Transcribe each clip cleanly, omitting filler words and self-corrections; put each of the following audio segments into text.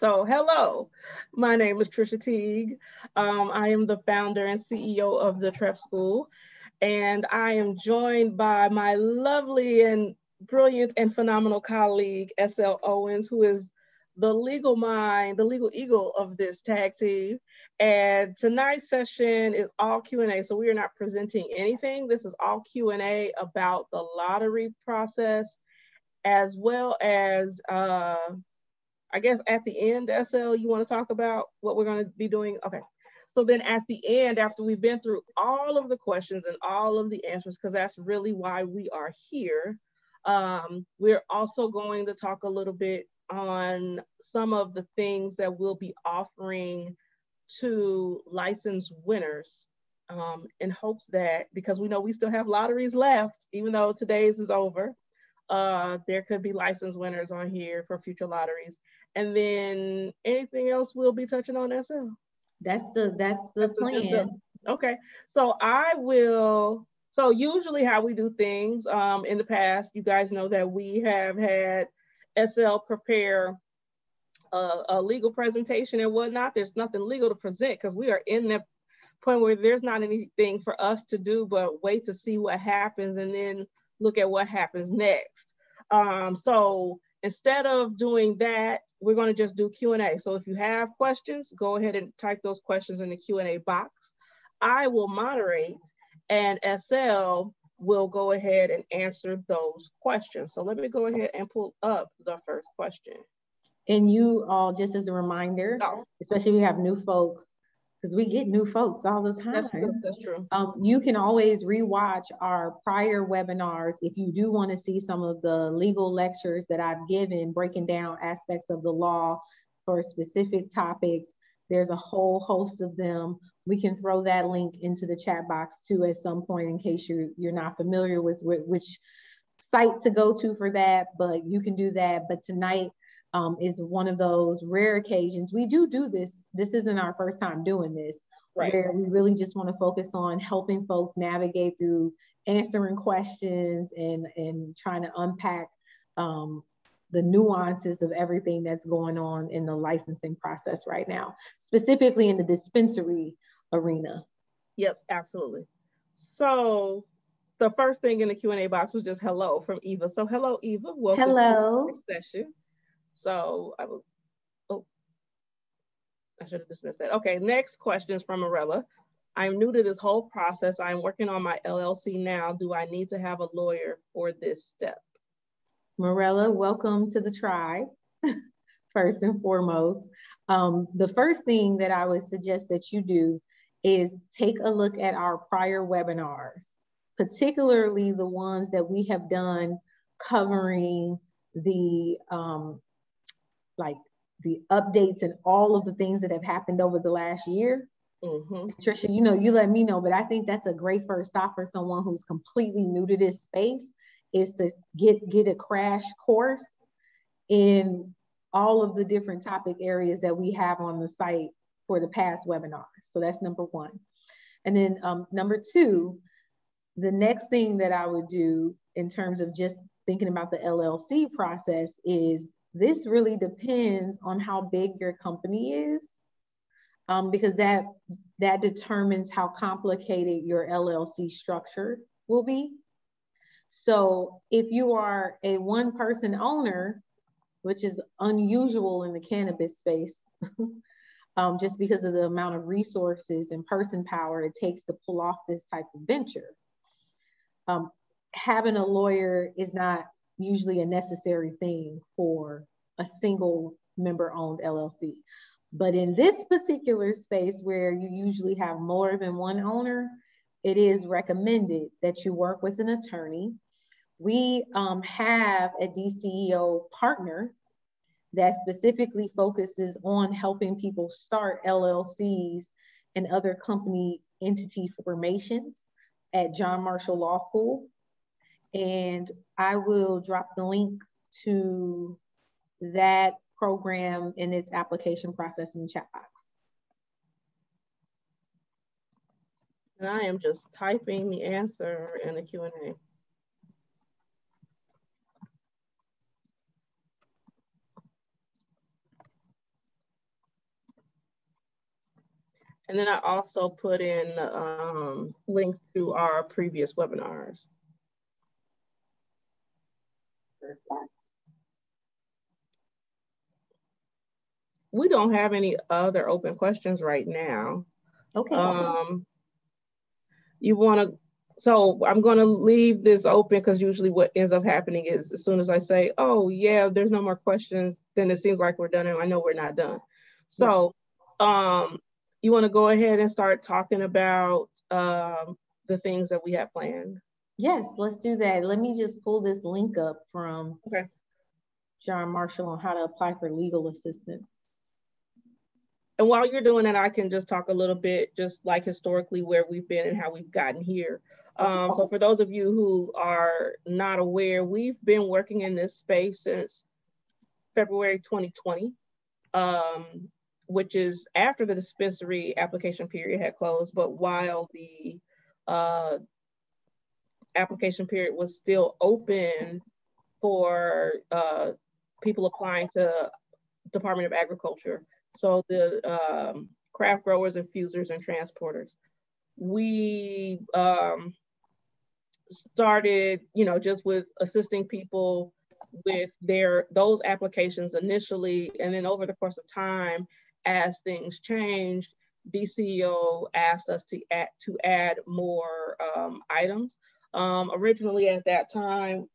So hello, my name is Trisha Teague. I am the founder and CEO of the Trep School, and I am joined by my lovely and brilliant and phenomenal colleague, SL Owens, who is the legal mind, the legal eagle of this tag team. And tonight's session is all Q&A, so we are not presenting anything. This is all Q&A about the lottery process, as well as I guess at the end, SL, you want to talk about what we're going to be doing? Okay. So then at the end, after we've been through all of the questions and all of the answers, because that's really why we are here, we're also going to talk a little bit on some of the things that we'll be offering to license winners, in hopes that, because we know we still have lotteries left, even though today's is over, there could be license winners on here for future lotteries. And then anything else we'll be touching on, SL? That's the plan. Okay, so I will, so usually how we do things, in the past, you guys know that we have had SL prepare a legal presentation and whatnot. There's nothing legal to present because we are in that point where there's not anything for us to do but wait to see what happens and then look at what happens next. So instead of doing that, we're going to just do Q&A. So if you have questions, go ahead and type those questions in the Q&A box. I will moderate and SL will go ahead and answer those questions. So let me go ahead and pull up the first question. And you all, just as a reminder, especially if we have new folks, because we get new folks all the time. That's true. That's true. You can always rewatch our prior webinars if you do want to see some of the legal lectures that I've given, breaking down aspects of the law for specific topics. There's a whole host of them. We can throw that link into the chat box too at some point in case you're not familiar with which site to go to for that, but you can do that. But tonight, is one of those rare occasions. We do this. This isn't our first time doing this, right, where we really just want to focus on helping folks navigate through answering questions and trying to unpack the nuances of everything that's going on in the licensing process right now, specifically in the dispensary arena. Yep, absolutely. So the first thing in the Q&A box was just hello from Eva. So hello, Eva. Welcome hello. to the session. So I will, I should have dismissed that. Okay, next question is from Morella. I'm new to this whole process. I'm working on my LLC now. Do I need to have a lawyer for this step? Morella, welcome to the tribe, first and foremost. The first thing that I would suggest that you do is take a look at our prior webinars, particularly the ones that we have done covering the like the updates and all of the things that have happened over the last year. Mm-hmm. Trisha, you know, you let me know, but I think that's a great first stop for someone who's completely new to this space, is to get a crash course in all of the different topic areas that we have on the site for the past webinars. So that's number one. And then number two, the next thing that I would do in terms of just thinking about the LLC process is, this really depends on how big your company is, because that determines how complicated your LLC structure will be. So if you are a one-person owner, which is unusual in the cannabis space, just because of the amount of resources and person power it takes to pull off this type of venture, having a lawyer is not usually a necessary thing for a single member-owned LLC. But in this particular space where you usually have more than one owner, it is recommended that you work with an attorney. We have a DCEO partner that specifically focuses on helping people start LLCs and other company entity formations at John Marshall Law School. And I will drop the link to that program and its application process in the chat box. And I am just typing the answer in the Q&A. And then I also put in link to our previous webinars. We don't have any other open questions right now. Okay. You want to, so I'm going to leave this open because usually what ends up happening is as soon as I say, oh yeah, there's no more questions, then it seems like we're done and I know we're not done. So you want to go ahead and start talking about the things that we have planned? Yes, let's do that. Let me just pull this link up from John Marshall on how to apply for legal assistance. And while you're doing that, I can just talk a little bit, just like historically where we've been and how we've gotten here. So for those of you who are not aware, we've been working in this space since February 2020, which is after the dispensary application period had closed, but while the application period was still open for people applying to Department of Agriculture. So the craft growers, infusers, and transporters. We started, just with assisting people with those applications initially, and then over the course of time, as things changed, DCO asked us to add more items. Originally at that time,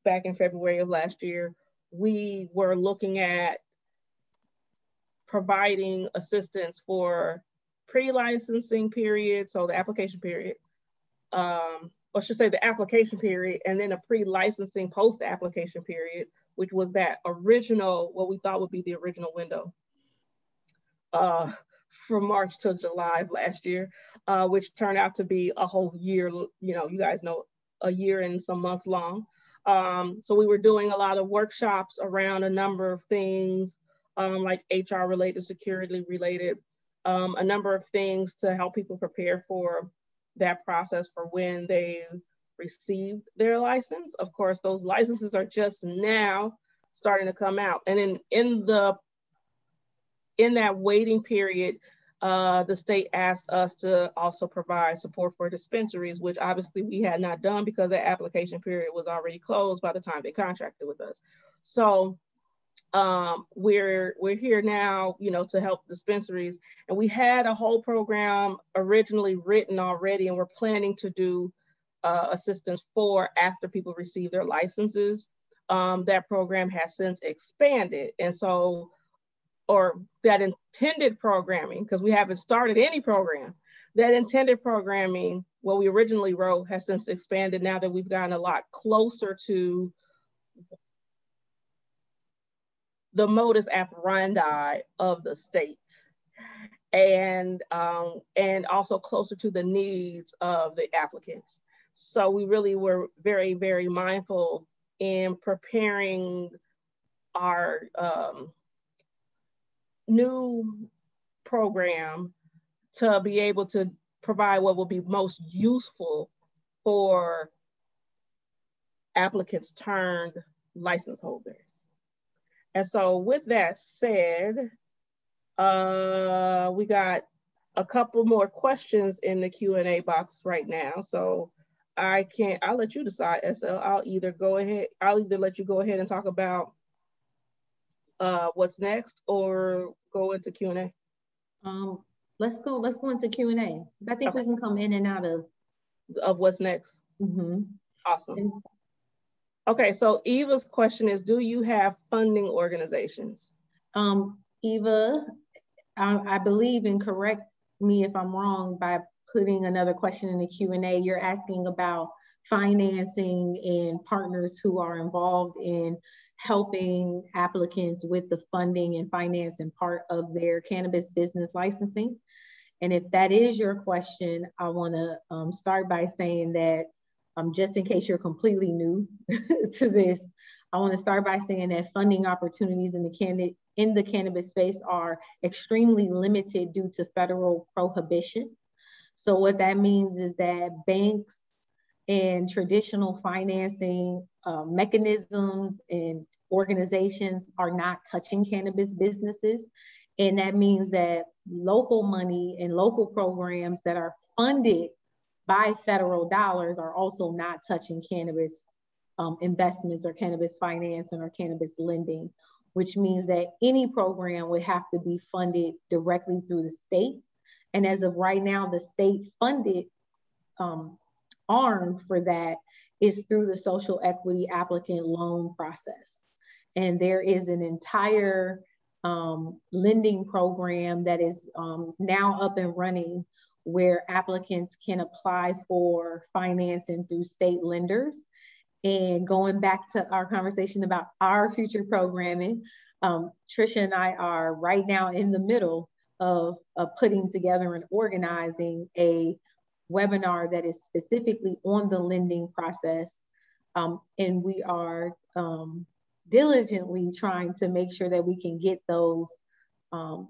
back in February of last year, we were looking at providing assistance for pre-licensing period, so the application period, or I should say the application period, and then a pre-licensing post-application period, which was that original, what we thought would be the original window from March to July of last year, which turned out to be a whole year, you guys know, a year and some months long. So we were doing a lot of workshops around a number of things, like HR related, security related, a number of things to help people prepare for that process for when they received their license. Of course, those licenses are just now starting to come out. And in that waiting period, the state asked us to also provide support for dispensaries, which obviously we had not done because the application period was already closed by the time they contracted with us. So we're here now, to help dispensaries. And we had a whole program originally written already, and we're planning to do assistance for after people receive their licenses. That program has since expanded. And so, or that intended programming, because we haven't started any program, that intended programming, what we originally wrote, has since expanded now that we've gotten a lot closer to the modus operandi of the state, and also closer to the needs of the applicants. So we really were very, very mindful in preparing our new program to be able to provide what will be most useful for applicants turned license holders. And so with that said, we got a couple more questions in the Q&A box right now. So I'll let you decide, SL. I'll either let you go ahead and talk about what's next, or go into Q&A. Let's go into Q&A, because I think we can come in and out of what's next. Awesome. Okay, so Eva's question is, do you have funding organizations? Eva, I believe, and correct me if I'm wrong, by putting another question in the Q&A, you're asking about financing and partners who are involved in helping applicants with the funding and financing part of their cannabis business licensing. And if that is your question, I want to start by saying that just in case you're completely new to this, I want to start by saying that funding opportunities in the cannabis space are extremely limited due to federal prohibition. So what that means is that banks and traditional financing mechanisms and organizations are not touching cannabis businesses. And that means that local money and local programs that are funded by federal dollars are also not touching cannabis investments or cannabis financing or cannabis lending, which means that any program would have to be funded directly through the state. And as of right now, the state funded arm for that is through the social equity applicant loan process. And there is an entire lending program that is now up and running where applicants can apply for financing through state lenders. And going back to our conversation about our future programming, Trisha and I are right now in the middle of putting together and organizing a webinar that is specifically on the lending process. And we are diligently trying to make sure that we can get those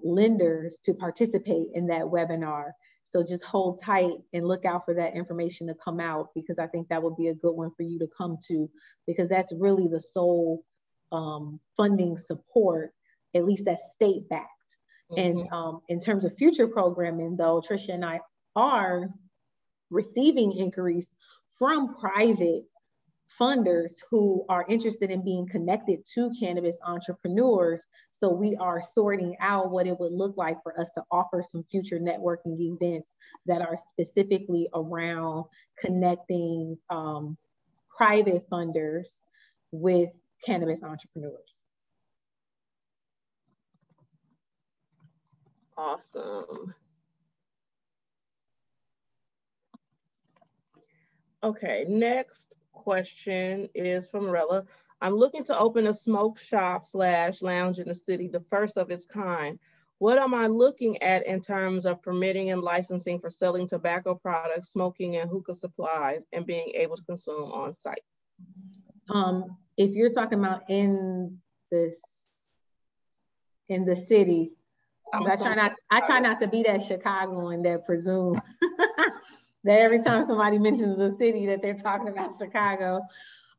lenders to participate in that webinar. So just hold tight and look out for that information to come out, because I think that would be a good one for you to come to, because that's really the sole funding support, at least that's state backed. And in terms of future programming though, Trisha and I are receiving inquiries from private funders who are interested in being connected to cannabis entrepreneurs. So we are sorting out what it would look like for us to offer some future networking events that are specifically around connecting private funders with cannabis entrepreneurs. Awesome. Okay, next question is from Rella. I'm looking to open a smoke shop / lounge in the city, the first of its kind. What am I looking at in terms of permitting and licensing for selling tobacco products, smoking and hookah supplies, and being able to consume on site? If you're talking about in the city, I try not to be that Chicagoan that presume that every time somebody mentions a city that they're talking about Chicago.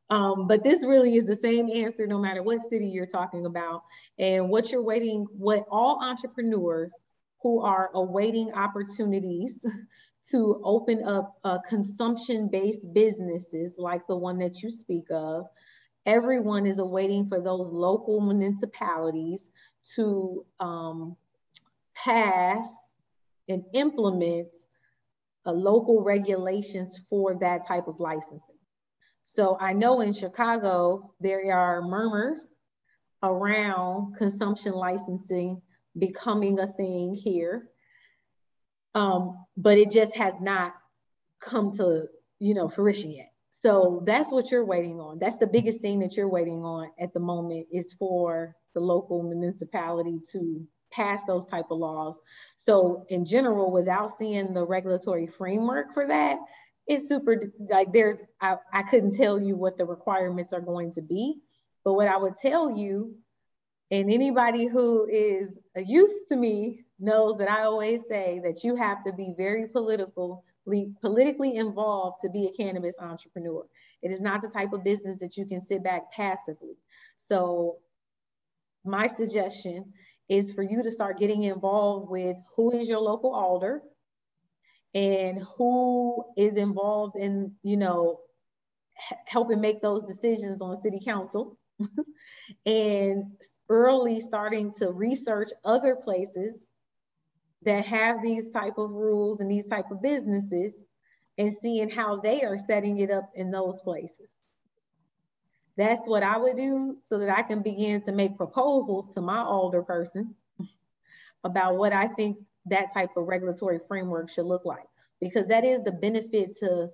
But this really is the same answer no matter what city you're talking about. And what all entrepreneurs who are awaiting opportunities to open up consumption-based businesses like the one that you speak of, everyone is awaiting for those local municipalities to pass and implement local regulations for that type of licensing. So I know in Chicago, there are murmurs around consumption licensing becoming a thing here, but it just has not come to fruition yet. So that's what you're waiting on. That's the biggest thing that you're waiting on at the moment, is for the local municipality to pass those type of laws. So in general, without seeing the regulatory framework for that, it's super, like I couldn't tell you what the requirements are going to be, but what I would tell you, and anybody who is used to me knows that I always say that you have to be very politically involved to be a cannabis entrepreneur. It is not the type of business that you can sit back passively. So my suggestion is for you to start getting involved with who is your local alder and who is involved in, helping make those decisions on city council and early starting to research other places that have these type of rules and these type of businesses and seeing how they are setting it up in those places. That's what I would do, so that I can begin to make proposals to my alder person about what I think that type of regulatory framework should look like, because that is the benefit to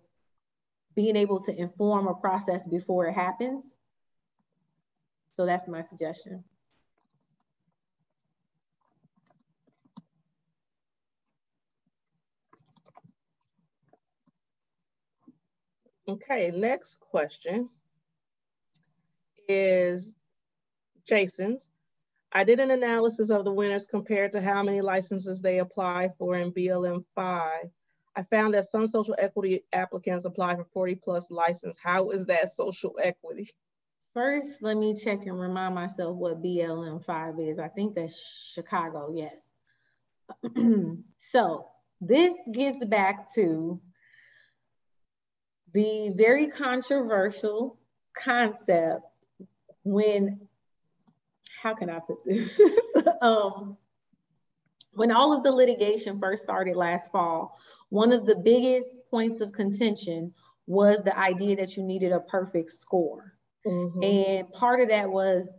being able to inform a process before it happens. So that's my suggestion. Okay, next question is Jason's. I did an analysis of the winners compared to how many licenses they apply for in BLM 5. I found that some social equity applicants apply for 40+ license. How is that social equity? First, let me check and remind myself what BLM5 is. I think that's Chicago, yes. So this gets back to the very controversial concept when, how can I put this? When all of the litigation first started last fall, one of the biggest points of contention was the idea that you needed a perfect score. Mm-hmm. And part of that was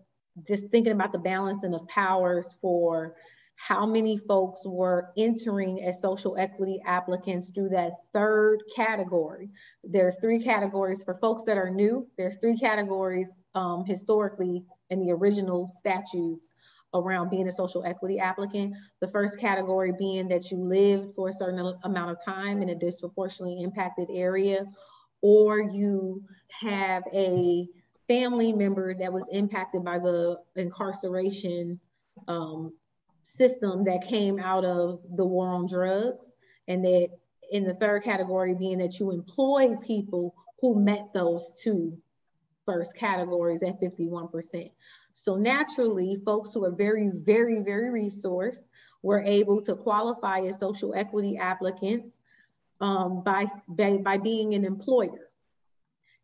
just thinking about the balancing of powers for how many folks were entering as social equity applicants through that third category. There's three categories for folks that are new. There's three categories historically in the original statutes around being a social equity applicant. The first category being that you lived for a certain amount of time in a disproportionately impacted area, or you have a family member that was impacted by the incarceration system that came out of the war on drugs. And that in the third category being that you employ people who met those two first categories at 51%. So naturally, folks who are very, very, very resourced were able to qualify as social equity applicants by being an employer.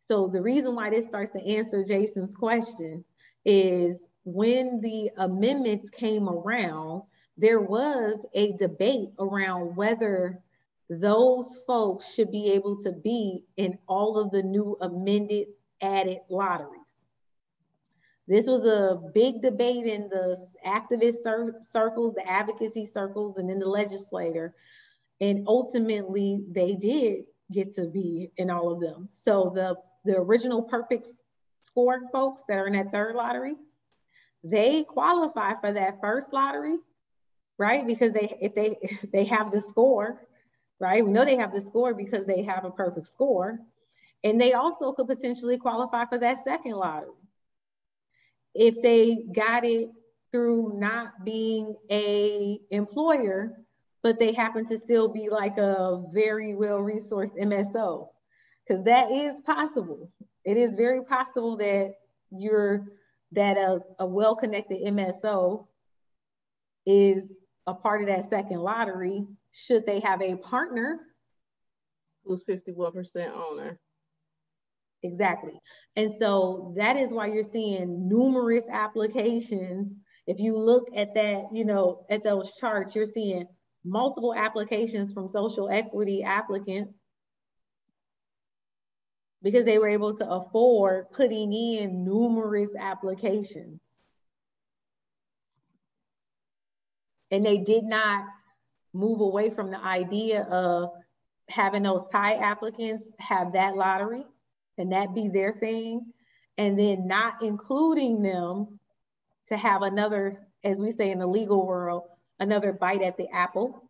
So the reason why this starts to answer Jason's question is when the amendments came around, there was a debate around whether those folks should be able to be in all of the new amended added lotteries. This was a big debate in the activist circles, the advocacy circles, and in the legislature. And ultimately, they did get to be in all of them. So the original perfect score folks that are in that third lottery, they qualify for that first lottery, right? Because if they have the score, right? We know they have the score because they have a perfect score. And they also could potentially qualify for that second lottery if they got it through not being a employer, but they happen to still be like a very well-resourced MSO, because that is possible. It is very possible that a well-connected MSO is a part of that second lottery should they have a partner who's 51% owner. Exactly. And so that is why you're seeing numerous applications. If you look at that, at those charts, you're seeing multiple applications from social equity applicants because they were able to afford putting in numerous applications. And they did not move away from the idea of having those tie applicants have that lottery and that be their thing, and then not including them to have another, as we say in the legal world, another bite at the apple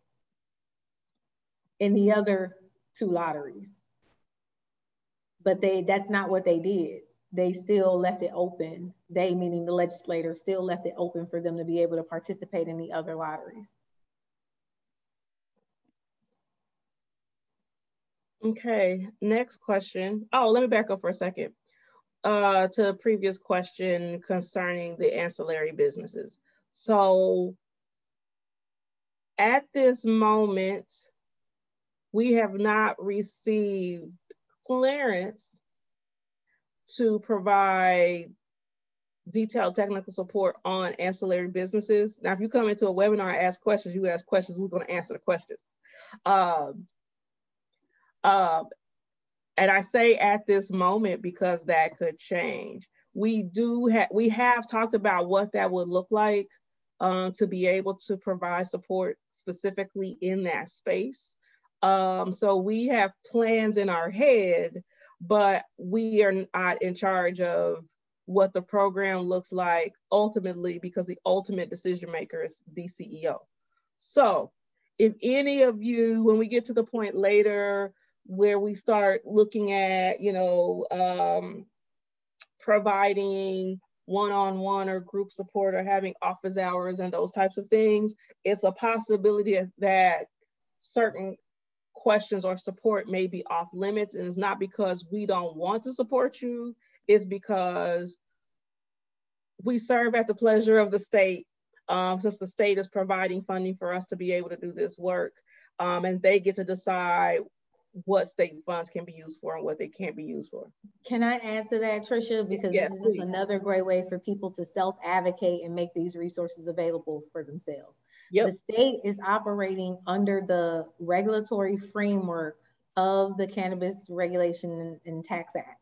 in the other two lotteries. But that's not what they did. They still left it open. They, meaning the legislator, still left it open for them to be able to participate in the other lotteries. Okay, next question. Oh, let me back up for a second to the previous question concerning the ancillary businesses. So at this moment, we have not received clearance to provide detailed technical support on ancillary businesses. Now, if you come into a webinar and ask questions, you ask questions, we're going to answer the questions. And I say at this moment because that could change. We have talked about what that would look like to be able to provide support specifically in that space. So we have plans in our head, but we are not in charge of what the program looks like ultimately, because the ultimate decision maker is the CEO. So if any of you, when we get to the point later where we start looking at, providing one-on-one or group support or having office hours and those types of things, it's a possibility that certain questions or support may be off limits. And it's not because we don't want to support you, it's because we serve at the pleasure of the state, since the state is providing funding for us to be able to do this work, and they get to decide what state funds can be used for and what they can't be used for. Can I add to that, Trisha? Because yes, this is please. just another great way for people to self-advocate and make these resources available for themselves. Yep. The state is operating under the regulatory framework of the Cannabis Regulation and Tax Act.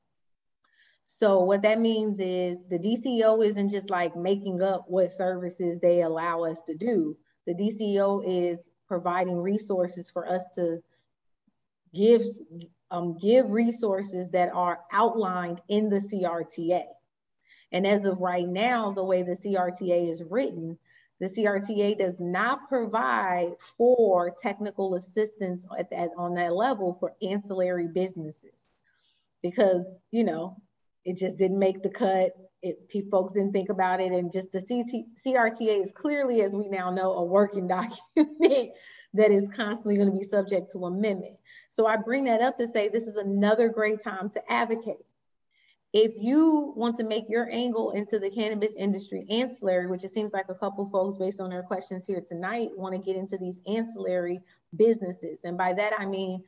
So what that means is the DCO isn't just like making up what services they allow us to do. The DCO is providing resources for us to give resources that are outlined in the CRTA. And as of right now, the way the CRTA is written, the CRTA does not provide for technical assistance on that level for ancillary businesses, because, you know, it just didn't make the cut. Folks didn't think about it. And just the CRTA is clearly, as we now know, a working document that is constantly going to be subject to amendment. So I bring that up to say this is another great time to advocate. If you want to make your angle into the cannabis industry ancillary, which it seems like a couple folks based on their questions here tonight want to get into these ancillary businesses. And by that, I mean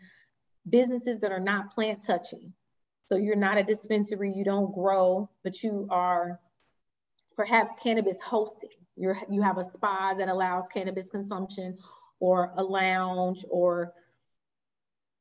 businesses that are not plant touching. So you're not a dispensary, you don't grow, but you are perhaps cannabis hosting. You have a spa that allows cannabis consumption, or a lounge, or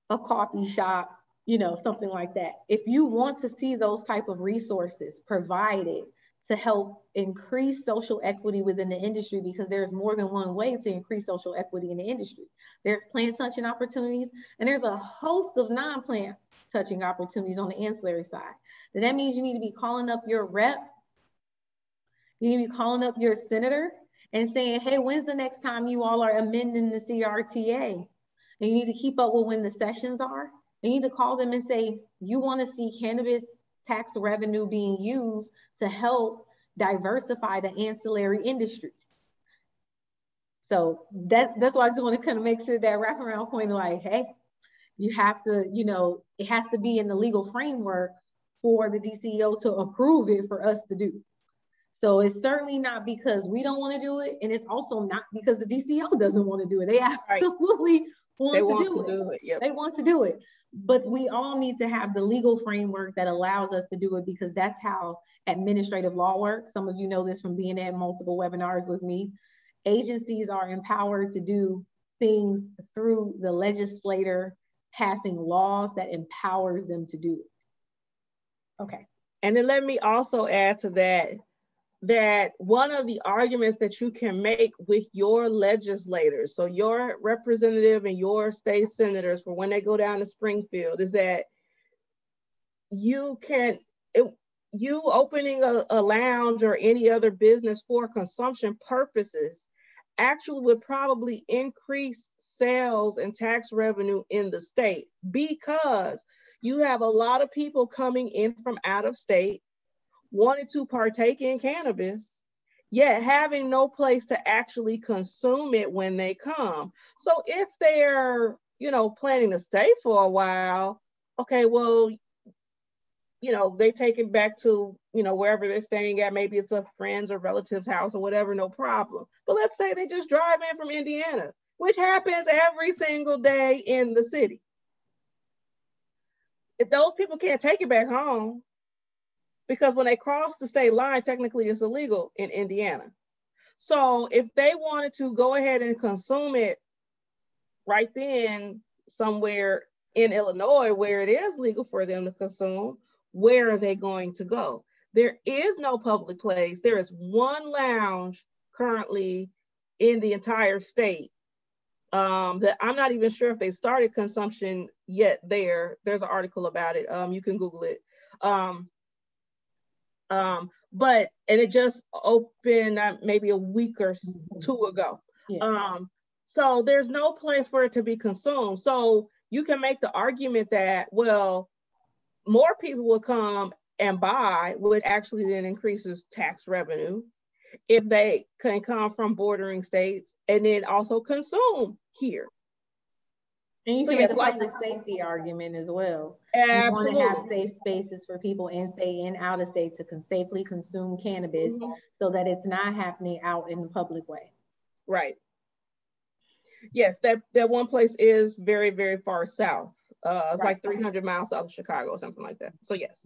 a coffee shop, you know, something like that. If you want to see those type of resources provided to help increase social equity within the industry, because there's more than one way to increase social equity in the industry. There's plant touching opportunities, and there's a host of non-plant touching opportunities on the ancillary side. Then that means you need to be calling up your rep, you need to be calling up your senator and saying, hey, when's the next time you all are amending the CRTA? And you need to keep up with when the sessions are. You need to call them and say, you want to see cannabis tax revenue being used to help diversify the ancillary industries. So that's why I just want to kind of make sure that wraparound point, like, hey, you have to, you know, it has to be in the legal framework for the DCO to approve it for us to do. So it's certainly not because we don't want to do it. And it's also not because the DCO doesn't want to do it. They absolutely want to do it. Yep. They want to do it. But we all need to have the legal framework that allows us to do it, because that's how administrative law works. Some of you know this from being at multiple webinars with me. Agencies are empowered to do things through the legislator passing laws that empowers them to do it. Okay. And then let me also add to that one of the arguments that you can make with your legislators, so your representative and your state senators, for when they go down to Springfield, is that you opening a lounge or any other business for consumption purposes actually would probably increase sales and tax revenue in the state, because you have a lot of people coming in from out of state wanting to partake in cannabis, yet having no place to actually consume it when they come. So if they're, you know, planning to stay for a while, okay, well, you know, they take it back to, you know, wherever they're staying at. Maybe it's a friend's or relative's house or whatever, no problem. But let's say they just drive in from Indiana, which happens every single day in the city. If those people can't take it back home, because when they cross the state line, technically it's illegal in Indiana. So if they wanted to go ahead and consume it right then somewhere in Illinois where it is legal for them to consume, where are they going to go? There is no public place. There is one lounge currently in the entire state that I'm not even sure if they started consumption yet there. There's an article about it. You can Google it. But it just opened maybe a week or two ago. Yeah. So there's no place for it to be consumed. So you can make the argument that, well, more people will come and buy, which actually then increases tax revenue if they can come from bordering states and then also consume here. And you So can make yes, a public safety argument as well. You want to have safe spaces for people in state and out of state to safely consume cannabis so that it's not happening out in the public way. Right. Yes, that one place is very, very far south. It's like 300 miles south of Chicago or something like that. So yes.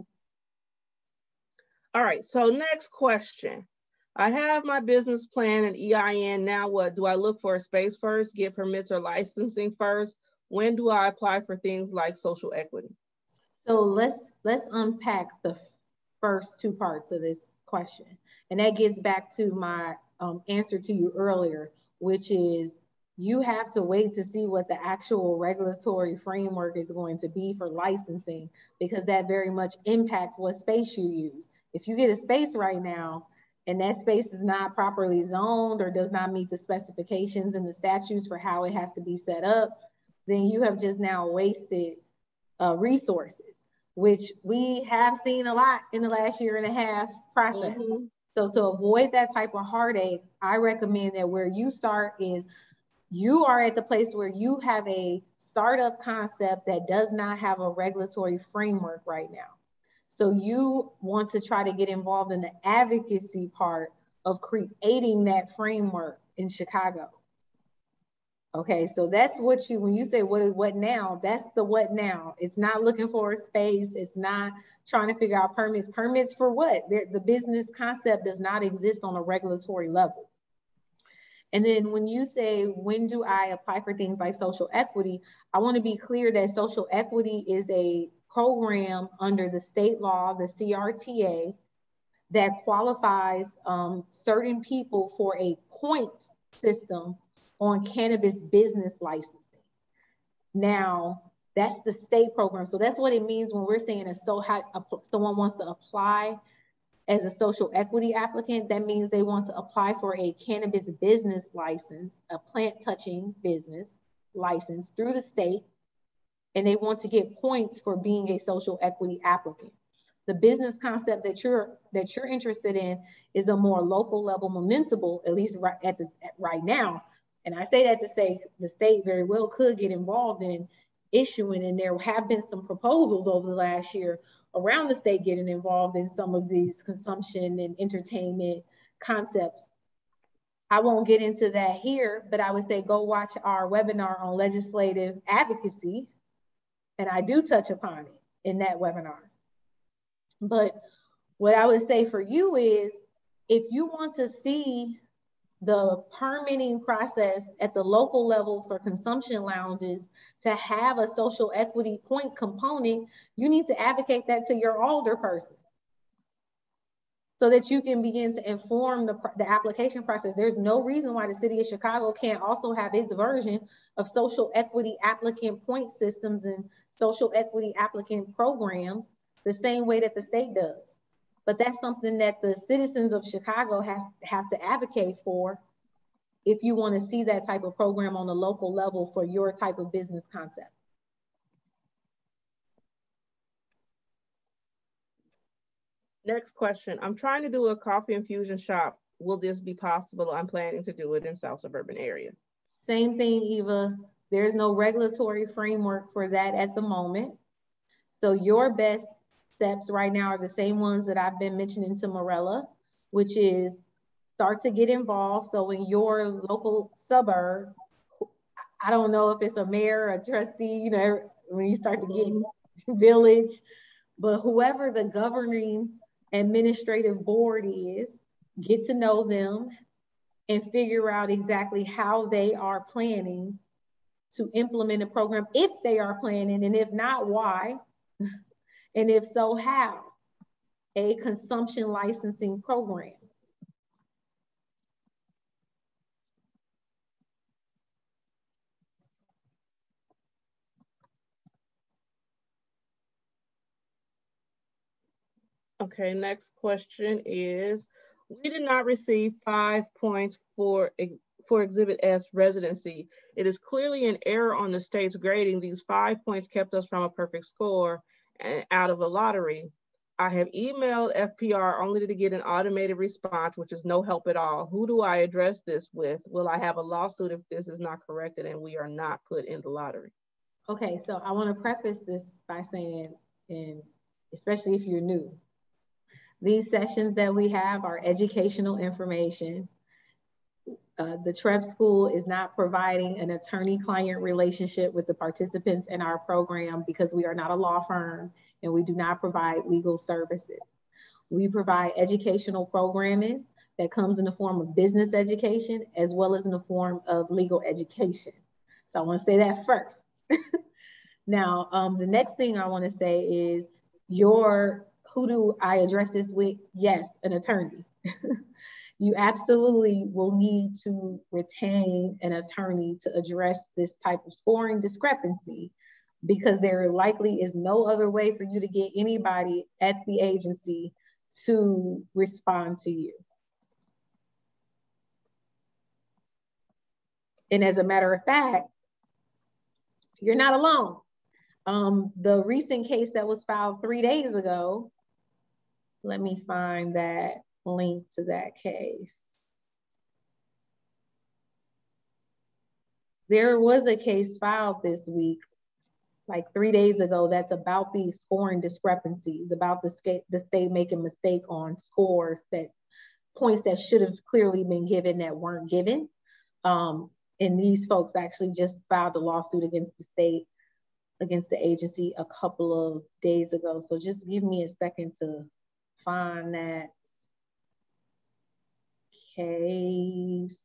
All right, so next question. I have my business plan and EIN. Now what? Do I look for a space first, get permits or licensing first? When do I apply for things like social equity? So let's unpack the first two parts of this question. And that gets back to my answer to you earlier, which is you have to wait to see what the actual regulatory framework is going to be for licensing, because that very much impacts what space you use. If you get a space right now and that space is not properly zoned or does not meet the specifications and the statutes for how it has to be set up, then you have just now wasted resources, which we have seen a lot in the last year and a half process. So to avoid that type of heartache, I recommend that where you start is you are at the place where you have a startup concept that does not have a regulatory framework right now. So you want to try to get involved in the advocacy part of creating that framework in Chicago. Okay, so that's what you, when you say what now, that's the what now. It's not looking for a space. It's not trying to figure out permits. Permits for what? The business concept does not exist on a regulatory level. And then when you say, when do I apply for things like social equity? I want to be clear that social equity is a program under the state law, the CRTA, that qualifies certain people for a point system on cannabis business licensing. Now, that's the state program. So that's what it means when we're saying someone wants to apply as a social equity applicant. That means they want to apply for a cannabis business license, a plant touching business license through the state, and they want to get points for being a social equity applicant. The business concept that you're interested in is a more local level momentable, at least right now. And I say that to say the state very well could get involved in issuing, and there have been some proposals over the last year around the state getting involved in some of these consumption and entertainment concepts. I won't get into that here, but I would say go watch our webinar on legislative advocacy, and I do touch upon it in that webinar. But what I would say for you is, if you want to see the permitting process at the local level for consumption lounges to have a social equity point component, you need to advocate that to your alderperson so that you can begin to inform the application process. There's no reason why the city of Chicago can't also have its version of social equity applicant point systems and social equity applicant programs the same way that the state does. But that's something that the citizens of Chicago have to advocate for if you want to see that type of program on the local level for your type of business concept. Next question. I'm trying to do a coffee infusion shop. Will this be possible? I'm planning to do it in South Suburban area. Same thing, Eva. There's no regulatory framework for that at the moment. So your best steps right now are the same ones that I've been mentioning to Morella, which is start to get involved. So in your local suburb, I don't know if it's a mayor, a trustee, you know, when you start to get village, but whoever the governing administrative board is, get to know them and figure out exactly how they are planning to implement a program, if they are planning, and if not, why, and if so, how, a consumption licensing program. Okay, next question is, we did not receive 5 points for Exhibit S residency. It is clearly an error on the state's grading. These 5 points kept us from a perfect score and out of the lottery. I have emailed FPR only to get an automated response, which is no help at all. Who do I address this with? Will I have a lawsuit if this is not corrected and we are not put in the lottery? Okay, so I want to preface this by saying, and especially if you're new, these sessions that we have are educational information. The TREP School is not providing an attorney-client relationship with the participants in our program because we are not a law firm and we do not provide legal services. We provide educational programming that comes in the form of business education as well as in the form of legal education. So I want to say that first. Now, the next thing I want to say is who do I address this with? Yes, an attorney. You absolutely will need to retain an attorney to address this type of scoring discrepancy because there likely is no other way for you to get anybody at the agency to respond to you. And as a matter of fact, you're not alone. The recent case that was filed 3 days ago, let me find that link to that case. There was a case filed this week, like 3 days ago, that's about these scoring discrepancies, about the state making mistake on scores, that points that should have clearly been given that weren't given. And these folks actually just filed a lawsuit against the state, against the agency a couple of days ago. So just give me a second to find that case.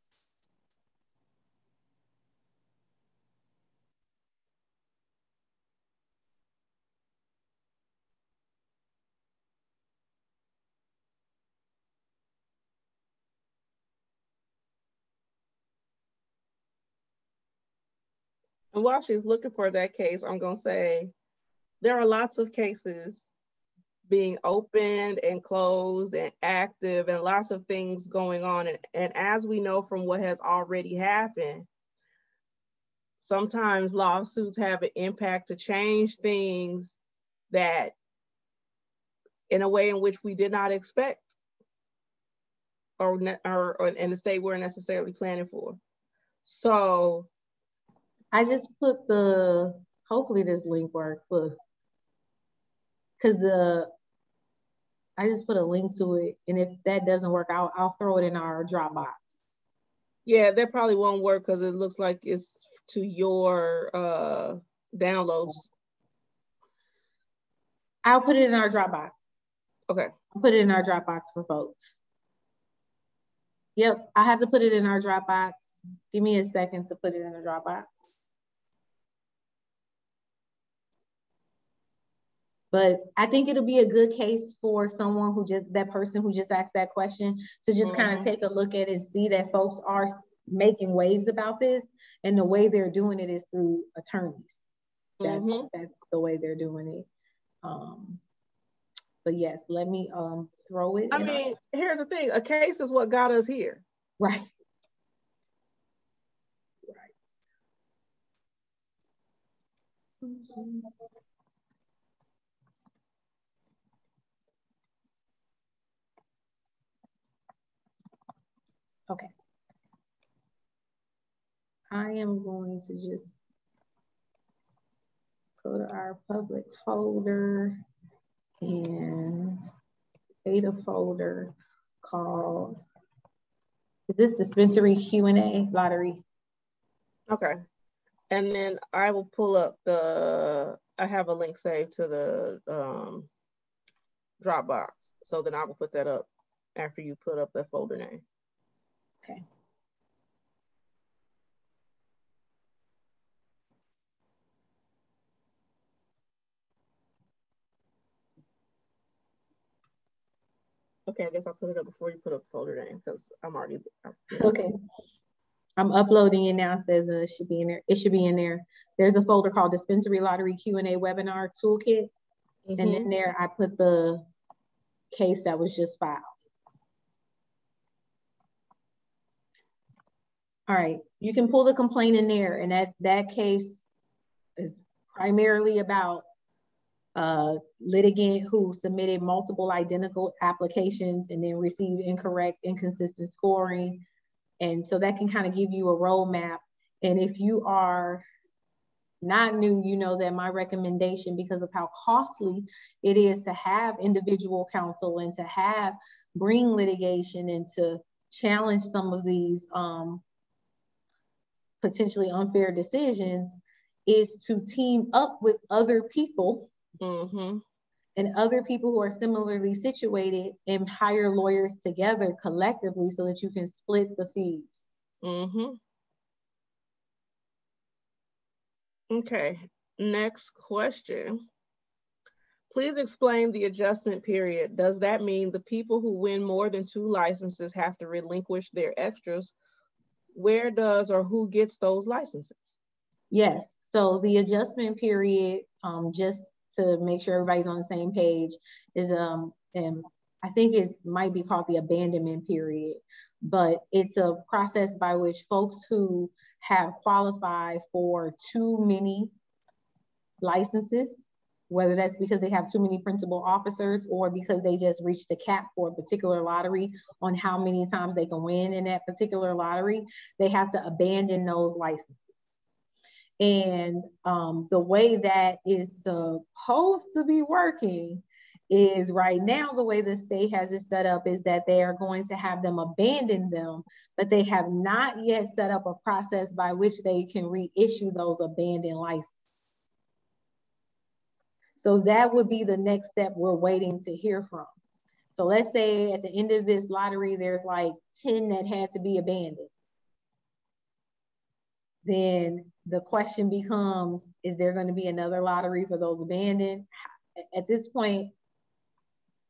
And while she's looking for that case, I'm going to say there are lots of cases being opened and closed and active and lots of things going on. And as we know from what has already happened, sometimes lawsuits have an impact to change things that in a way in which we did not expect or in the state we're necessarily planning for. So I just put hopefully this link works, because I just put a link to it, and if that doesn't work, I'll throw it in our Dropbox. Yeah, that probably won't work because it looks like it's to your downloads. I'll put it in our Dropbox. Okay. I'll put it in our Dropbox for folks. Yep, I have to put it in our Dropbox. Give me a second to put it in the Dropbox. But I think it'll be a good case for someone that person who just asked that question to just kind of take a look at it and see that folks are making waves about this. And the way they're doing it is through attorneys. That's the way they're doing it. But yes, let me throw it. I mean, here's the thing. A case is what got us here. Right. Okay. I am going to just go to our public folder and create a folder called, is this Dispensary Q&A lottery? Okay. And then I will pull up I have a link saved to the Dropbox. So then I will put that up after you put up that folder name. Okay. Okay, I guess I'll put it up before you put up the folder name because I'm already. Okay. I'm uploading it now. It says it should be in there. It should be in there. There's a folder called Dispensary Lottery Q&A Webinar Toolkit. And then there I put the case that was just filed. All right, you can pull the complaint in there, and that case is primarily about a litigant who submitted multiple identical applications and then received incorrect, inconsistent scoring. And so that can kind of give you a roadmap. And if you are not new, you know that my recommendation, because of how costly it is to have individual counsel and to bring litigation and to challenge some of these potentially unfair decisions, is to team up with other people and other people who are similarly situated and hire lawyers together collectively so that you can split the fees. Okay, next question. Please explain the adjustment period. Does that mean the people who win more than 2 licenses have to relinquish their extras? Where does or who gets those licenses? Yes, so the adjustment period, just to make sure everybody's on the same page, is and I think it might be called the abandonment period, but it's a process by which folks who have qualified for too many licenses, whether that's because they have too many principal officers or because they just reached the cap for a particular lottery on how many times they can win in that particular lottery, they have to abandon those licenses. And the way that is supposed to be working is right now, the way the state has it set up is that they are going to have them abandon them, but they have not yet set up a process by which they can reissue those abandoned licenses. So that would be the next step we're waiting to hear from. So let's say at the end of this lottery, there's like 10 that had to be abandoned. Then the question becomes, is there going to be another lottery for those abandoned? At this point,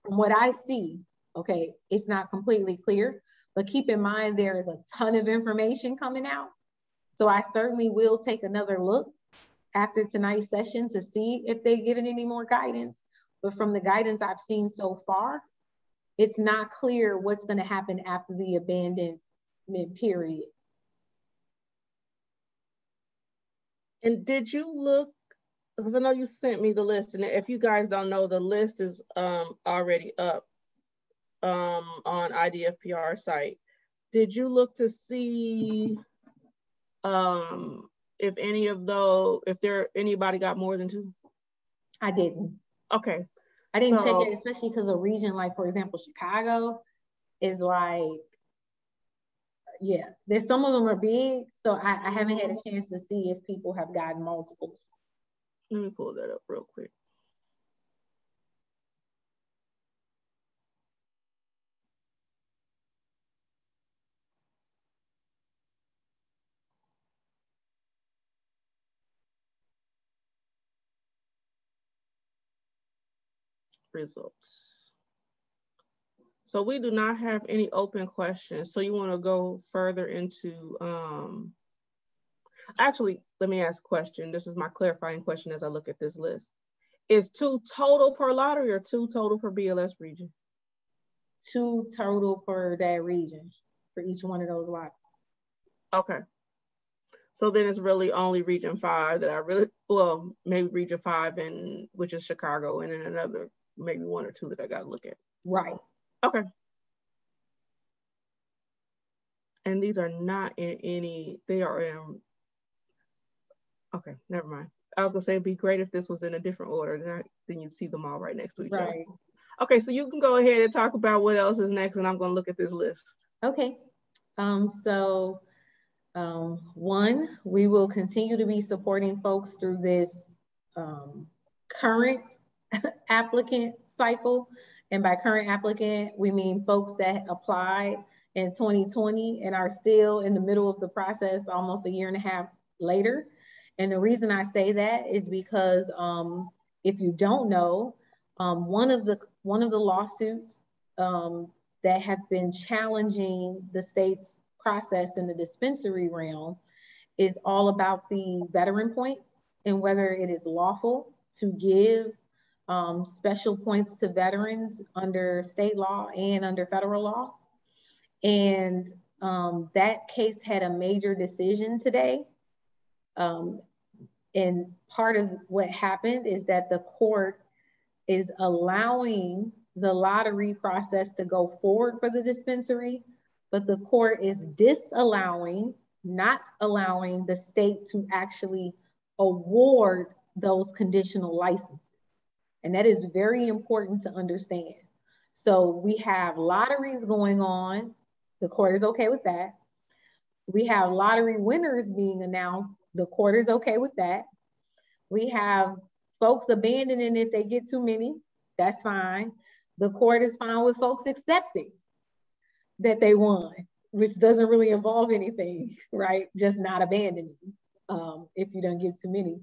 from what I see, okay, it's not completely clear, but keep in mind there is a ton of information coming out. So I certainly will take another look after tonight's session to see if they've given any more guidance. But from the guidance I've seen so far, it's not clear what's going to happen after the abandonment period. And did you look, because I know you sent me the list, and if you guys don't know, the list is already up on IDFPR site. Did you look to see if any of those, if anybody got more than 2? I didn't. Okay. I didn't check it, especially because a region like, for example, Chicago is like, yeah, there's some of them are big, so I haven't had a chance to see if people have gotten multiples. Let me pull that up real quick. Results. So we do not have any open questions. So you want to go further into, actually, let me ask a question. This is my clarifying question as I look at this list. Is 2 total per lottery or 2 total per BLS region? 2 total per that region, for each one of those lots. Okay. So then it's really only region 5 that I really, well, maybe region 5, and which is Chicago, and then another, maybe 1 or 2 that I got to look at. Right. Okay. And these are not in any, they are in, okay, never mind. I was gonna say it'd be great if this was in a different order, then you'd see them all right next to each other. Okay, so you can go ahead and talk about what else is next, and I'm gonna look at this list. Okay, one, we will continue to be supporting folks through this current applicant cycle. And by current applicant, we mean folks that applied in 2020 and are still in the middle of the process almost a year and a half later. And the reason I say that is because if you don't know, one of the lawsuits that have been challenging the state's process in the dispensary realm is all about the veteran points and whether it is lawful to give special points to veterans under state law and under federal law. And that case had a major decision today. And part of what happened is that the court is allowing the lottery process to go forward for the dispensary, but the court is disallowing, not allowing the state to actually award those conditional licenses. And that is very important to understand. So we have lotteries going on. The court is okay with that. We have lottery winners being announced. The court is okay with that. We have folks abandoning if they get too many. That's fine. The court is fine with folks accepting that they won, which doesn't really involve anything, right? Just not abandoning if you don't get too many.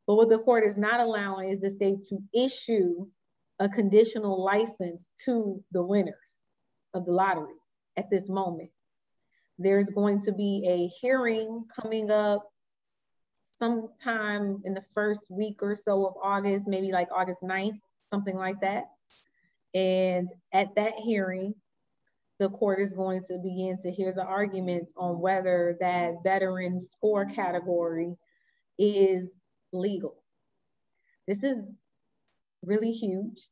But what the court is not allowing is the state to issue a conditional license to the winners of the lotteries at this moment. There's going to be a hearing coming up sometime in the first week or so of August, maybe like August 9th, something like that. And at that hearing, the court is going to begin to hear the arguments on whether that veteran score category is legal. This is really huge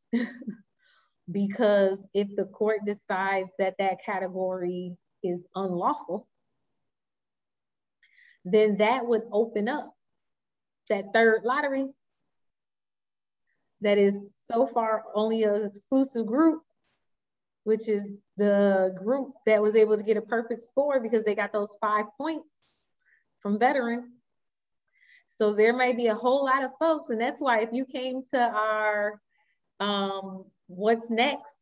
because if the court decides that that category is unlawful, then that would open up that third lottery that is so far only an exclusive group, which is the group that was able to get a perfect score because they got those 5 points from veteran. So there may be a whole lot of folks, and that's why if you came to our what's next,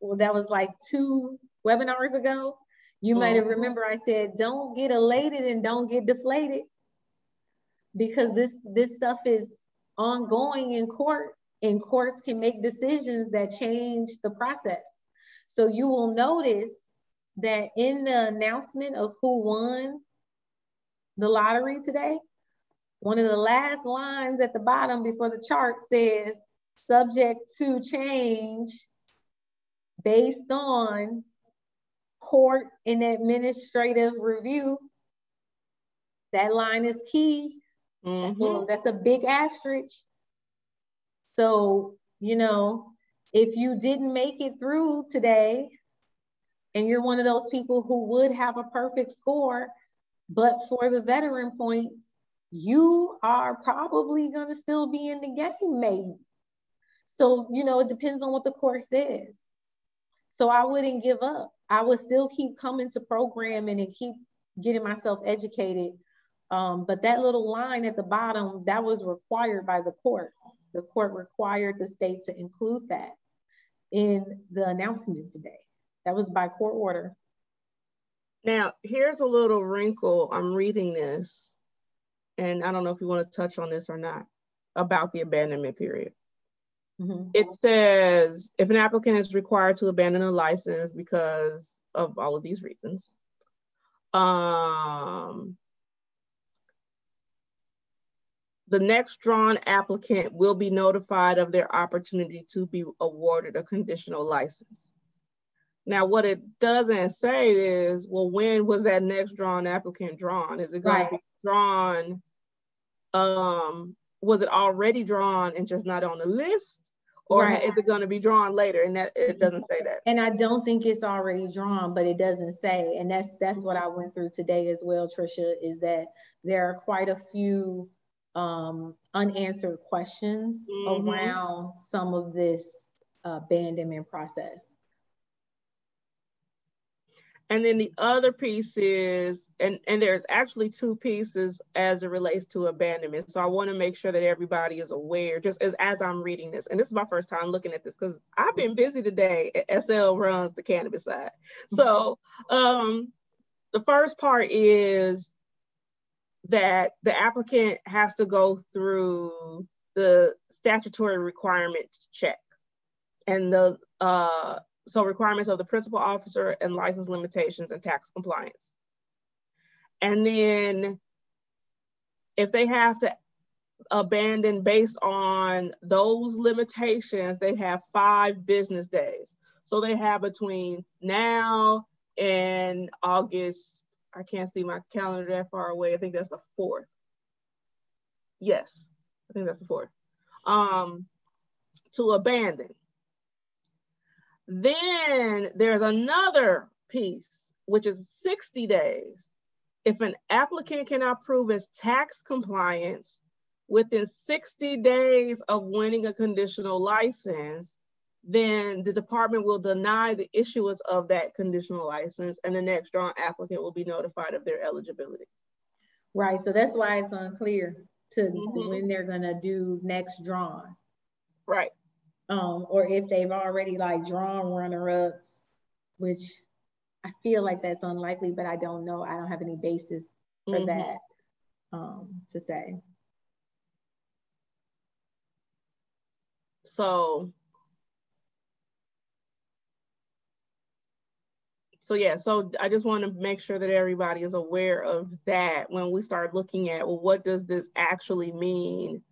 well, that was like 2 webinars ago, you might have remember I said, don't get elated and don't get deflated, because this stuff is ongoing in court, and courts can make decisions that change the process. So you will notice that in the announcement of who won the lottery today, one of the last lines at the bottom before the chart says, subject to change based on court and administrative review. That line is key. That's a big asterisk. So, you know, if you didn't make it through today and you're one of those people who would have a perfect score, but for the veteran points, you are probably going to still be in the game, maybe. So, you know, it depends on what the court says. So I wouldn't give up. I would still keep coming to programming and keep getting myself educated. But that little line at the bottom, that was required by the court. The court required the state to include that in the announcement today. That was by court order. Now, here's a little wrinkle. I'm reading this, and I don't know if you want to touch on this or not, about the abandonment period. It says, if an applicant is required to abandon a license because of all of these reasons, the next drawn applicant will be notified of their opportunity to be awarded a conditional license. Now, what it doesn't say is, well, when was that next drawn applicant drawn? Is it going to be drawn? Was it already drawn and just not on the list? Or is it going to be drawn later? And that it doesn't say that. And I don't think it's already drawn, but it doesn't say. And that's what I went through today as well, Trisha, is that there are quite a few unanswered questions around some of this abandonment process. And then the other piece is, and there's actually 2 pieces as it relates to abandonment. So I want to make sure that everybody is aware, just as I'm reading this. And this is my first time looking at this because I've been busy today. SL runs the cannabis side. So the first part is that the applicant has to go through the statutory requirements check and the so requirements of the principal officer and license limitations and tax compliance. And then if they have to abandon based on those limitations, they have 5 business days. So they have between now and August, I can't see my calendar that far away. I think that's the 4th. Yes, I think that's the 4th. To abandon. Then there's another piece, which is 60 days. If an applicant cannot prove his tax compliance within 60 days of winning a conditional license, then the department will deny the issuance of that conditional license, and the next drawn applicant will be notified of their eligibility. Right, so that's why it's unclear to when they're gonna do next drawn. Right. Or if they've already like drawn runner-ups, which I feel like that's unlikely, but I don't know. I don't have any basis for that to say. So yeah, so I just want to make sure that everybody is aware of that when we start looking at, well, what does this actually mean?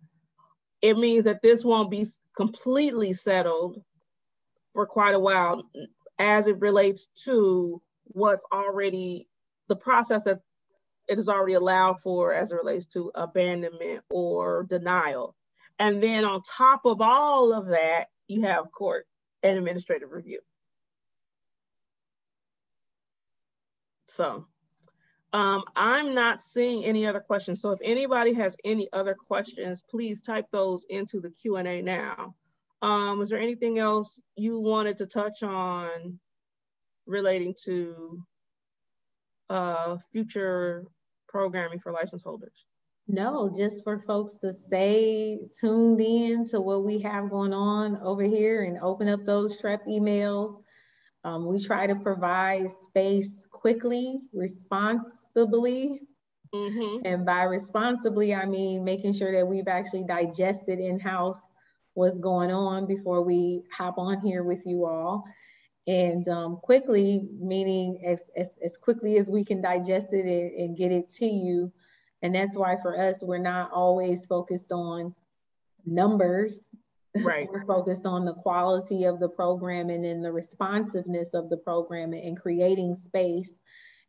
It means that this won't be completely settled for quite a while as it relates to what's already the process that it is already allowed for as it relates to abandonment or denial. And then on top of all of that, you have court and administrative review. So I'm not seeing any other questions. So if anybody has any other questions, please type those into the Q&A now. Is there anything else you wanted to touch on relating to future programming for license holders? No, just for folks to stay tuned in to what we have going on over here and open up those TREP emails. We try to provide space quickly, responsibly. And by responsibly, I mean making sure that we've actually digested in-house what's going on before we hop on here with you all. And quickly, meaning as quickly as we can digest it and get it to you. And that's why for us, we're not always focused on numbers. Right. We're focused on the quality of the program and then the responsiveness of the program and creating space.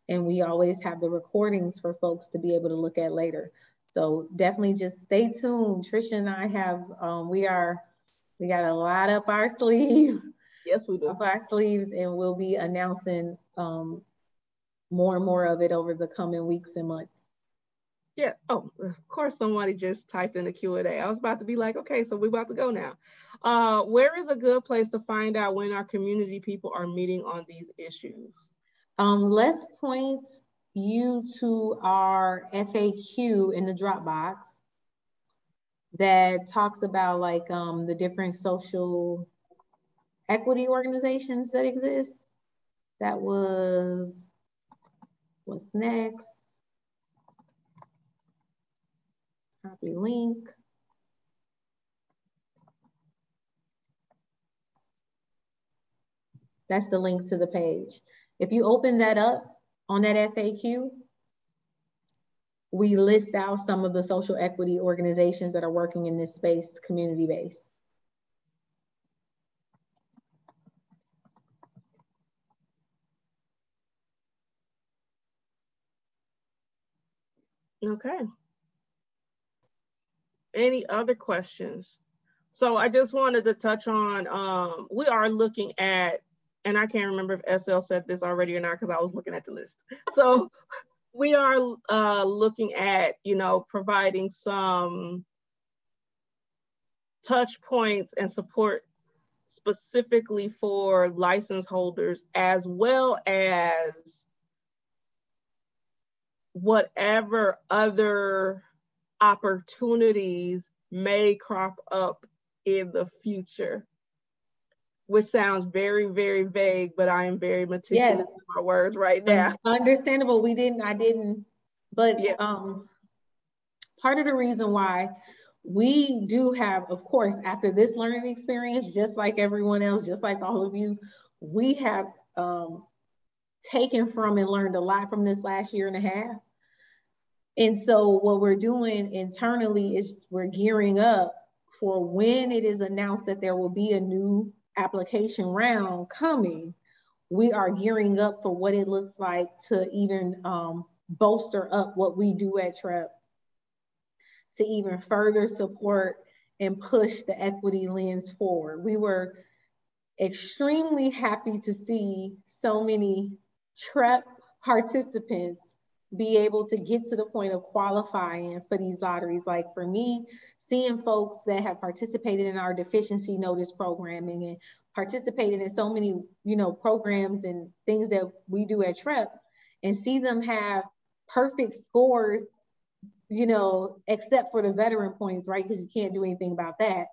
And we always have the recordings for folks to be able to look at later. So definitely just stay tuned. Trisha and I have, we got a lot up our sleeve. Yes, we do. Up our sleeves, and we'll be announcing more and more of it over the coming weeks and months. Yeah. Oh, of course, somebody just typed in the Q&A. I was about to be like, okay, so we're about to go now. Where is a good place to find out when our community people are meeting on these issues? Let's point you to our FAQ in the Dropbox that talks about like the different social equity organizations that exist. That was what's next. Copy link. That's the link to the page. If you open that up on that FAQ, we list out some of the social equity organizations that are working in this space, community-based. Okay. Any other questions? So I just wanted to touch on, we are looking at, and I can't remember if SL said this already or not because I was looking at the list. So we are looking at, providing some touch points and support specifically for license holders, as well as whatever other opportunities may crop up in the future, which sounds very, very vague, but I am very meticulous with my words right now. Understandable. I didn't, but yeah. Part of the reason why we do have, of course, after this learning experience, just like everyone else, just like all of you, we have taken from and learned a lot from this last year and a half. And so what we're doing internally is we're gearing up for when it is announced that there will be a new application round coming. We are gearing up for what it looks like to even bolster up what we do at TREP, to even further support and push the equity lens forward. We were extremely happy to see so many TREP participants be able to get to the point of qualifying for these lotteries. Like for me, seeing folks that have participated in our deficiency notice programming and participated in so many, you know, programs and things that we do at TREP, and see them have perfect scores, you know, except for the veteran points, right? Because you can't do anything about that.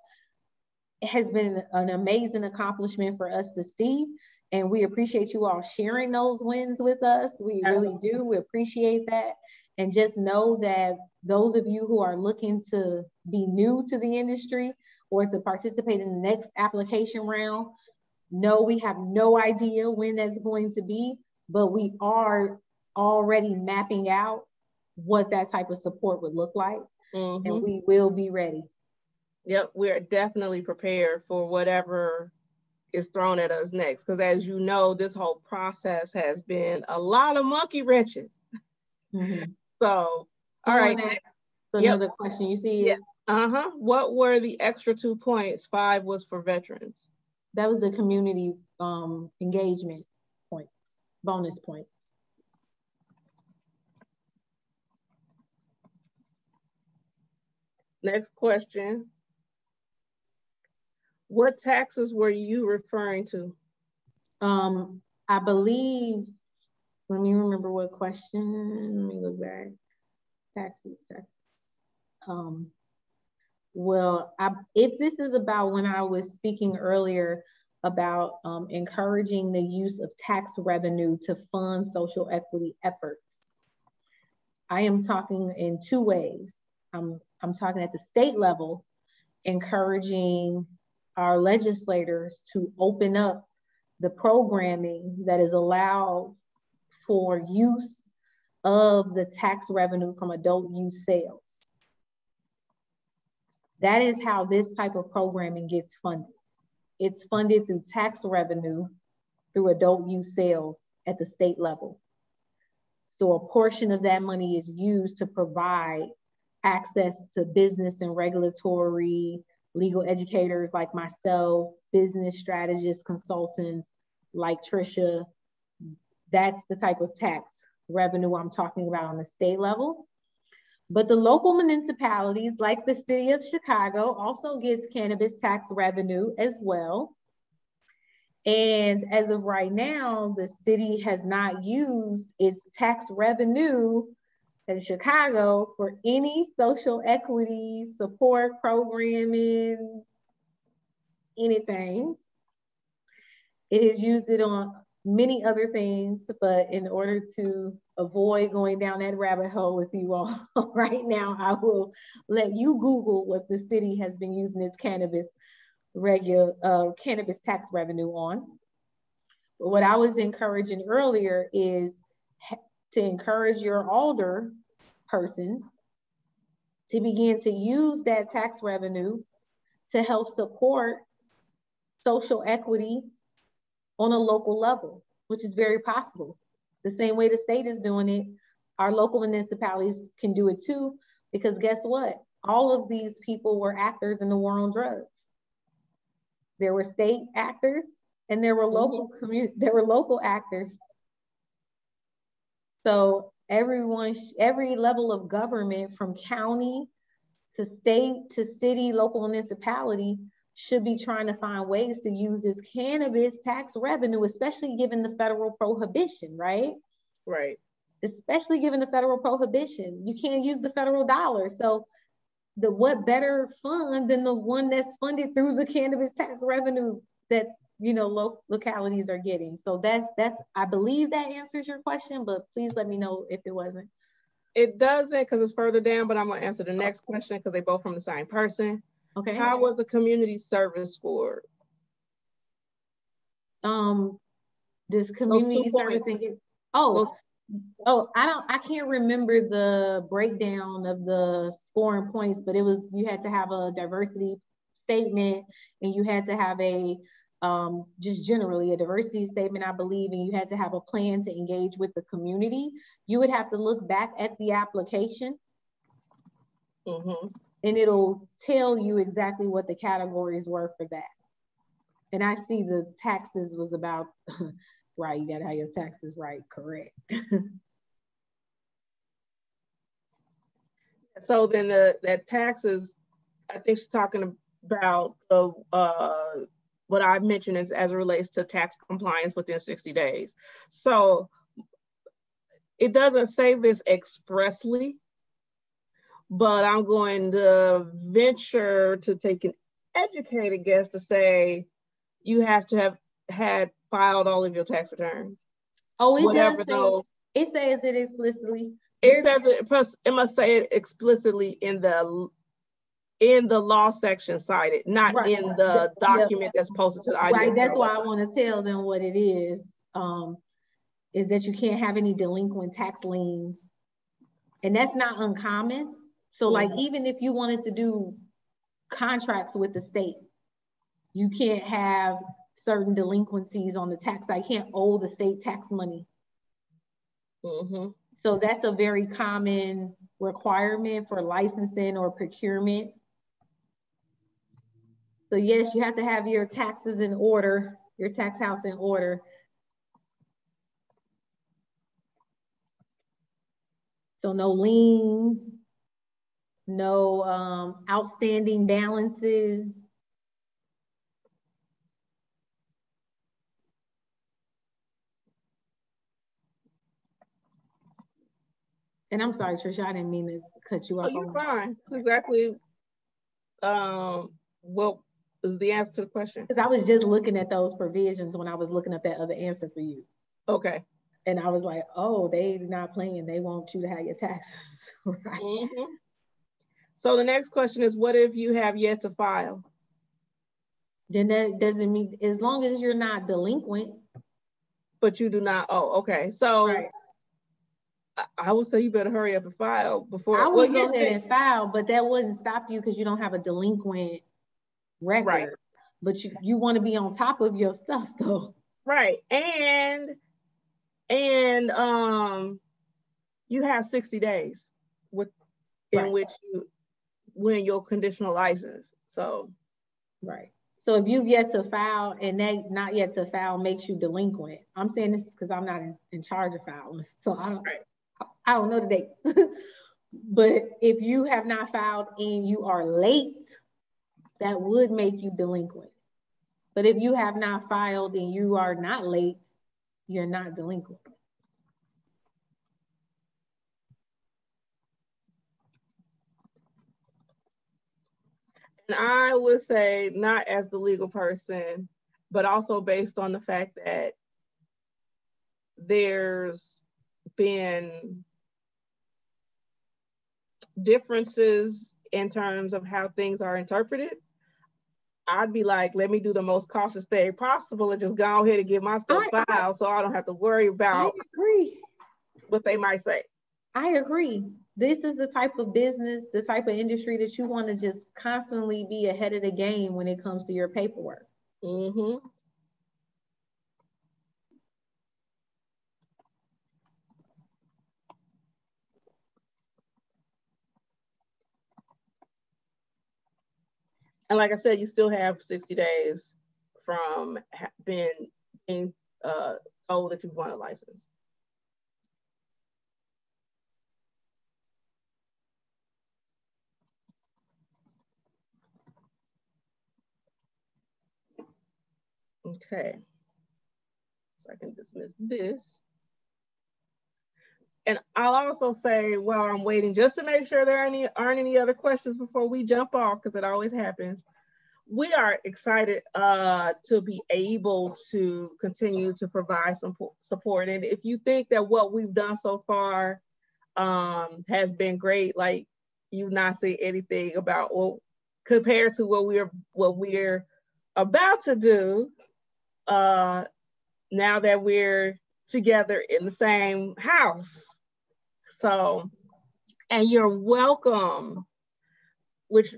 It has been an amazing accomplishment for us to see. And we appreciate you all sharing those wins with us. We really do. We appreciate that. And just know that those of you who are looking to be new to the industry or to participate in the next application round, know we have no idea when that's going to be, but we are already mapping out what that type of support would look like. And we will be ready. Yep, we're definitely prepared for whatever is thrown at us next. Because as you know, this whole process has been a lot of monkey wrenches. So, all right. Another question you see. What were the extra 2 points? 5 was for veterans. That was the community engagement points, bonus points. Next question. What taxes were you referring to? I believe, let me remember what question, let me look back. Taxes. Well, if this is about when I was speaking earlier about encouraging the use of tax revenue to fund social equity efforts, I am talking in 2 ways. I'm talking at the state level, encouraging our legislators to open up the programming that is allowed for use of the tax revenue from adult use sales. That is how this type of programming gets funded. It's funded through tax revenue through adult use sales at the state level. So a portion of that money is used to provide access to business and regulatory legal educators like myself, business strategists, consultants like Trisha. That's the type of tax revenue I'm talking about on the state level. But the local municipalities, like the city of Chicago, also gets cannabis tax revenue as well. And as of right now, the city has not used its tax revenue in Chicago for any social equity support programming, anything. It has used it on many other things, but in order to avoid going down that rabbit hole with you all right now, I will let you Google what the city has been using its cannabis tax revenue on. But what I was encouraging earlier is to encourage your older persons to begin to use that tax revenue to help support social equity on a local level, which is very possible. The same way the state is doing it, our local municipalities can do it too, because guess what? All of these people were actors in the war on drugs. There were state actors and there were local actors. So every level of government, from county to state to city, local municipality, should be trying to find ways to use this cannabis tax revenue, especially given the federal prohibition, right? Right. Especially given the federal prohibition. You can't use the federal dollar. So what better fund than the one that's funded through the cannabis tax revenue that, you know, localities are getting. So that's I believe that answers your question, but please let me know if it wasn't. It doesn't, because it's further down, but I'm gonna answer the next question because they both from the same person. Okay. How was the community service scored? This community service I can't remember the breakdown of the scoring points, but you had to have a diversity statement and you had to have a just generally a diversity statement, I believe, and you had to have a plan to engage with the community. You would have to look back at the application and it'll tell you exactly what the categories were for that. And I see the taxes was about, right, you gotta have your taxes right, correct. So then that taxes, I think she's talking about what I mentioned as it relates to tax compliance within 60 days. So it doesn't say this expressly, but I'm going to venture to take an educated guess to say you have to have had filed all of your tax returns. Oh, it does say, it says it explicitly. It says it, plus it must say it explicitly in the law section cited, not right. in the document that's posted to the IDA. Right, that's why I want to tell them what it is that you can't have any delinquent tax liens. And that's not uncommon. So like, even if you wanted to do contracts with the state, you can't have certain delinquencies on the tax. I can't owe the state tax money. So that's a very common requirement for licensing or procurement. So yes, you have to have your taxes in order, your tax house in order. So no liens, no outstanding balances. And I'm sorry, Trisha, I didn't mean to cut you off. Oh, you're fine. That's exactly what is the answer to the question. Because I was just looking at those provisions when I was looking up that other answer for you. Okay. And I was like, oh, they're not playing. They want you to have your taxes. Right. So the next question is, what if you have yet to file? Then that doesn't mean, as long as you're not delinquent. But you do not, oh, okay. So right. I would say you better hurry up and file before. I would go ahead and file, but that wouldn't stop you because you don't have a delinquent record. Right. But you want to be on top of your stuff though. Right. And you have 60 days in which you win your conditional license. So right. So if you've yet to file and that not yet to file makes you delinquent, I'm saying this because I'm not in charge of filing. So I don't know the dates. But if you have not filed and you are late, that would make you delinquent. But if you have not filed and you are not late, you're not delinquent. And I would say not as the legal person, but also based on the fact that there's been differences in terms of how things are interpreted. I'd be like, let me do the most cautious thing possible and just go ahead and get my stuff filed so I don't have to worry about what they might say. I agree. This is the type of business, the type of industry that you want to just constantly be ahead of the game when it comes to your paperwork. And like I said, you still have 60 days from being told that you want a license. Okay. So I can dismiss this. And I'll also say, while I'm waiting, just to make sure there aren't any other questions before we jump off, because it always happens. We are excited to be able to continue to provide some support. And if you think that what we've done so far has been great, like you've not seen anything about compared to what we're about to do now that we're together in the same house. So, and you're welcome, which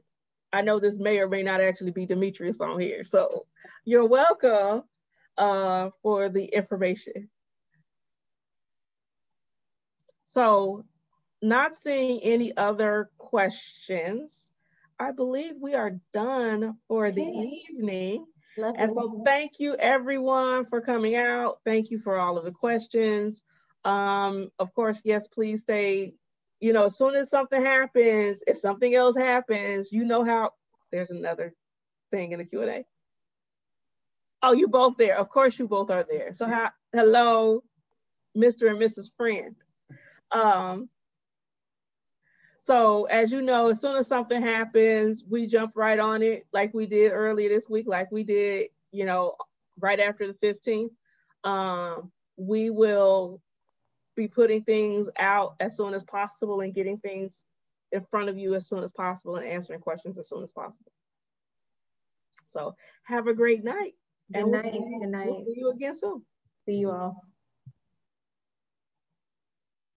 I know this may or may not actually be Demetrius on here. So you're welcome for the information. So not seeing any other questions, I believe we are done for the evening. Lovely. And so thank you everyone for coming out. Thank you for all of the questions. Of course, yes, please stay, you know, as soon as something happens, if something else happens, you know how there's another thing in the Q&A. Oh, you both there. Of course you both are there. So hello, Mr. and Mrs. Friend. So as you know, as soon as something happens, we jump right on it like we did earlier this week, like we did, you know, right after the 15th. We will be putting things out as soon as possible and getting things in front of you as soon as possible and answering questions as soon as possible. So have a great night. Good night. Good night. We'll see you again soon. See you all.